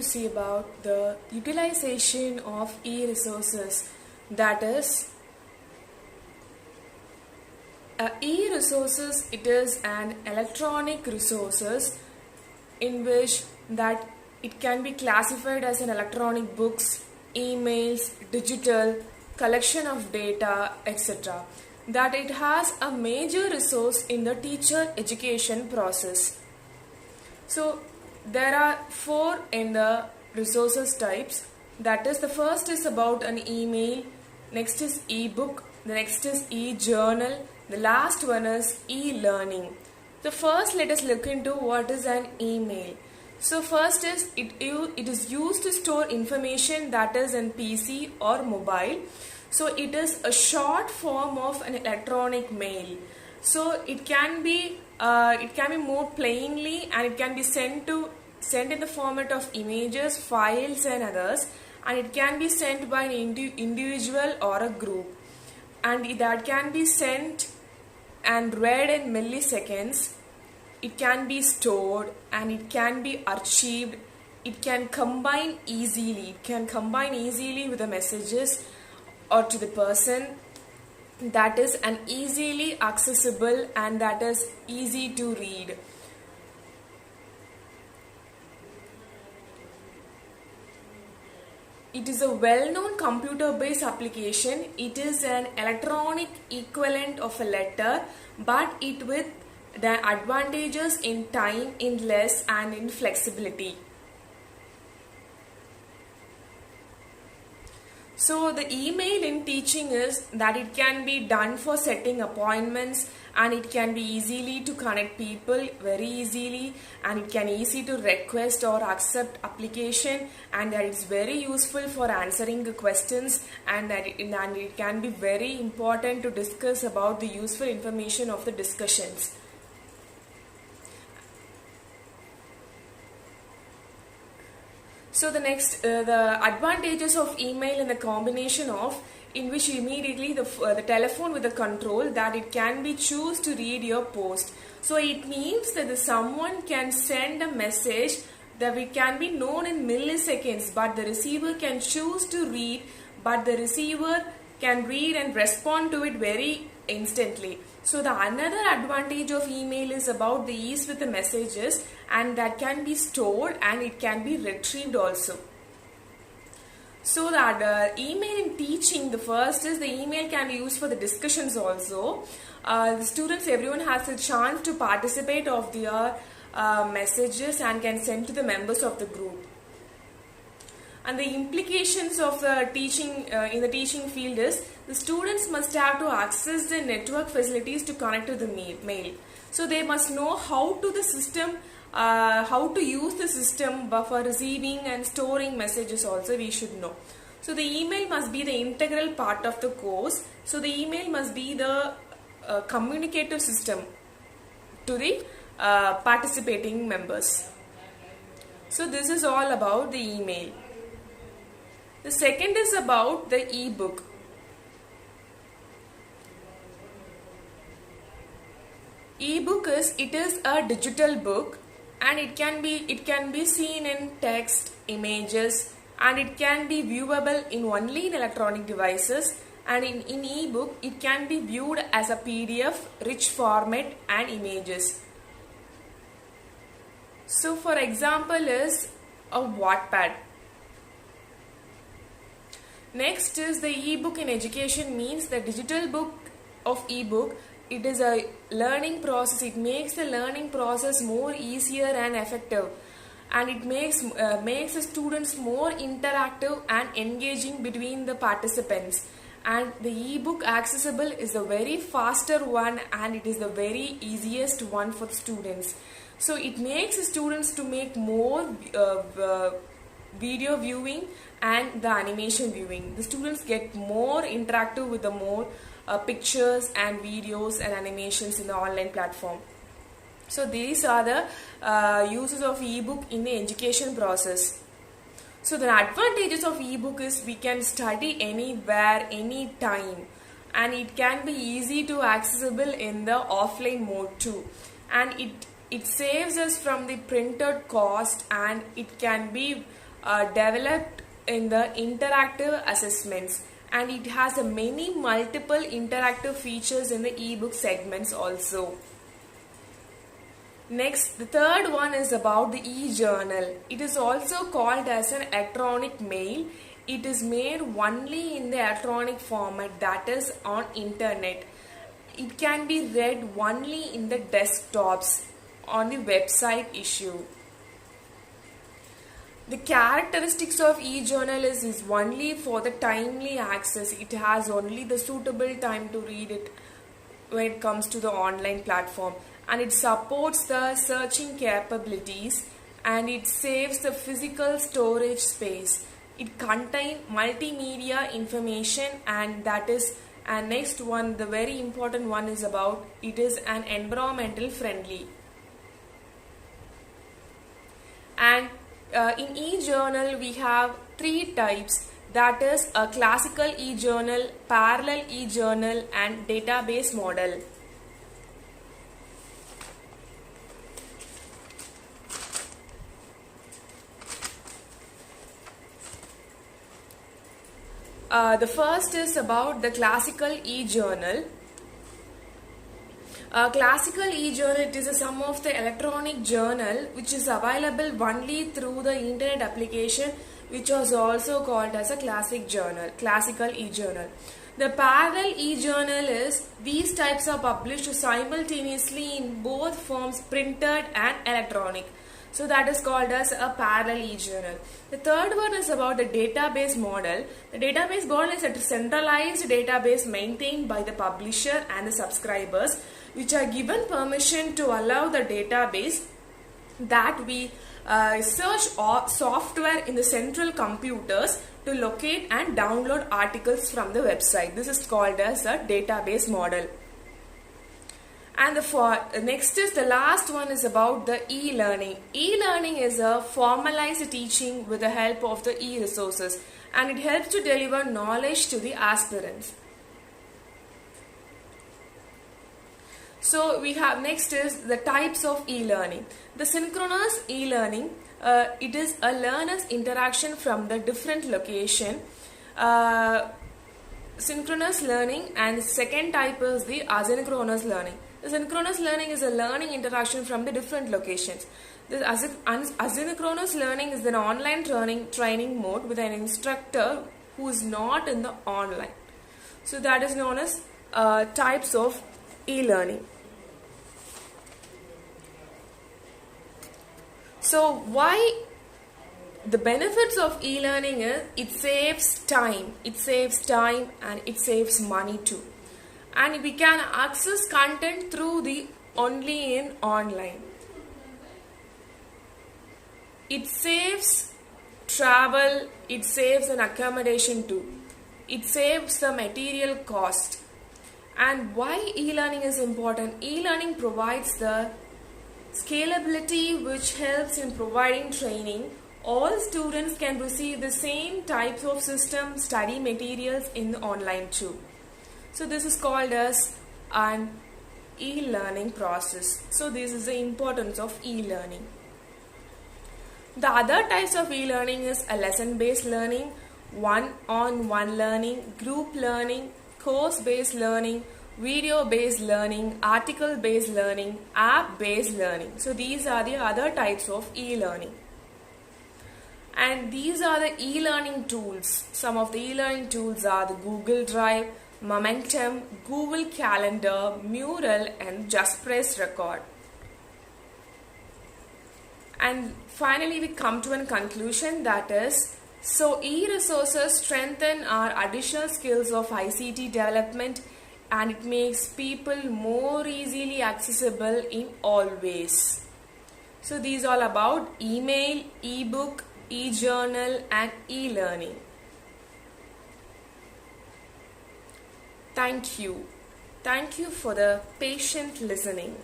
see about the utilization of e-resources. That is, e-resources, it is an electronic resources in which that it can be classified as an electronic books, emails, digital collection of data, etc. That it has a major resource in the teacher education process. So there are four in the resources types. That is, the first is about an email, next is e-book, the next is e-journal, the last one is e-learning. So first let us look into what is an email. So first is it is used to store information that is in PC or mobile. So it is a short form of an electronic mail. So it can be more plainly, and it can be sent in the format of images, files and others, and it can be sent by an individual or a group, and that can be sent and read in milliseconds. It can be stored and it can be archived. It can combine easily. It can combine easily with the messages or to the person. That is an easily accessible and that is easy to read. It is a well-known computer-based application. It is an electronic equivalent of a letter, but it with the advantages in time, in less, and in flexibility. So the email in teaching is that it can be done for setting appointments, and it can be easily to connect people very easily, and it can easy to request or accept application, and that it's very useful for answering the questions, and it can be very important to discuss about the useful information of the discussions. So the next, the advantages of email in the combination of in which immediately the telephone with the control that it can be choose to read your post. So it means that someone can send a message that it can be known in milliseconds, but the receiver can choose to read, but the receiver can read and respond to it very instantly. So the another advantage of email is about the ease with the messages, and that can be stored and it can be retrieved also. So that email in teaching, the first is the email can be used for the discussions also. The students, everyone has a chance to participate of their messages and can send to the members of the group. And the implications of the teaching in the teaching field is the students must have to access the network facilities to connect to the mail. So they must know how to the system, how to use the system for receiving and storing messages also we should know. So the email must be the integral part of the course. So the email must be the communicative system to the participating members. So this is all about the email. The second is about the e-book. E-book is a digital book, and it can be seen in text, images, and it can be viewable only in electronic devices, and in e-book it can be viewed as a PDF, rich format and images. So for example is a Wattpad. Next is the e-book in education means the digital book of e-book. It is a learning process. It makes the learning process more easier and effective, and it makes the students more interactive and engaging between the participants. And the e-book accessible is the very faster one, and it is the very easiest one for the students. So it makes the students to make more video viewing and the animation viewing. The students get more interactive with the more pictures and videos and animations in the online platform. So these are the uses of e-book in the education process. So the advantages of e-book is we can study anywhere, anytime, and it can be easy to accessible in the offline mode too, and it saves us from the printed cost, and it can be developed in the interactive assessments, and it has a many multiple interactive features in the ebook segments also. Next, the third one is about the e-journal. It is also called as an electronic mail. It is made only in the electronic format, that is on internet. It can be read only in the desktops on the website issue. The characteristics of e-journal is only for the timely access. It has only the suitable time to read it when it comes to the online platform, and it supports the searching capabilities, and it saves the physical storage space. It contains multimedia information, and that is, and next one, the very important one is about it is an environmental friendly. And in e-journal we have three types, that is a classical e-journal, parallel e-journal, and database model. The first is about the classical e-journal. Classical e-journal, it is a sum of the electronic journal which is available only through the internet application, which was also called as a classical e-journal. The parallel e-journal is these types are published simultaneously in both forms, printed and electronic. So that is called as a parallel e-journal. The third one is about the database model. The database model is a centralized database maintained by the publisher and the subscribers, which are given permission to allow the database that we search software in the central computers to locate and download articles from the website. This is called as a database model. And next is the last one is about the e-learning. E-learning is a formalized teaching with the help of the e-resources, and it helps to deliver knowledge to the aspirants. So we have next is the types of e-learning. The synchronous e-learning, it is a learner's interaction from the different location. Synchronous learning, and the second type is the asynchronous learning. The synchronous learning is a learning interaction from the different locations. The asynchronous learning is an online training mode with an instructor who is not in the online. So that is known as types of e-learning. So why the benefits of e-learning is it saves time and it saves money too, and we can access content through the only in online. It saves travel, it saves an accommodation too, it saves the material cost. And why e-learning is important? E-learning provides the scalability which helps in providing training. All students can receive the same types of system study materials in the online too. So this is called as an e-learning process. So this is the importance of e-learning. The other types of e-learning is a lesson-based learning, one-on-one learning, group learning, course-based learning, video-based learning, article-based learning, app-based learning. So these are the other types of e-learning. And these are the e-learning tools. Some of the e-learning tools are the Google Drive, Momentum, Google Calendar, Mural, and Just Press Record. And finally we come to a conclusion, that is, so e-resources strengthen our additional skills of ICT development, and it makes people more easily accessible in all ways. So these are all about email, ebook, e-journal and e-learning. Thank you. Thank you for the patient listening.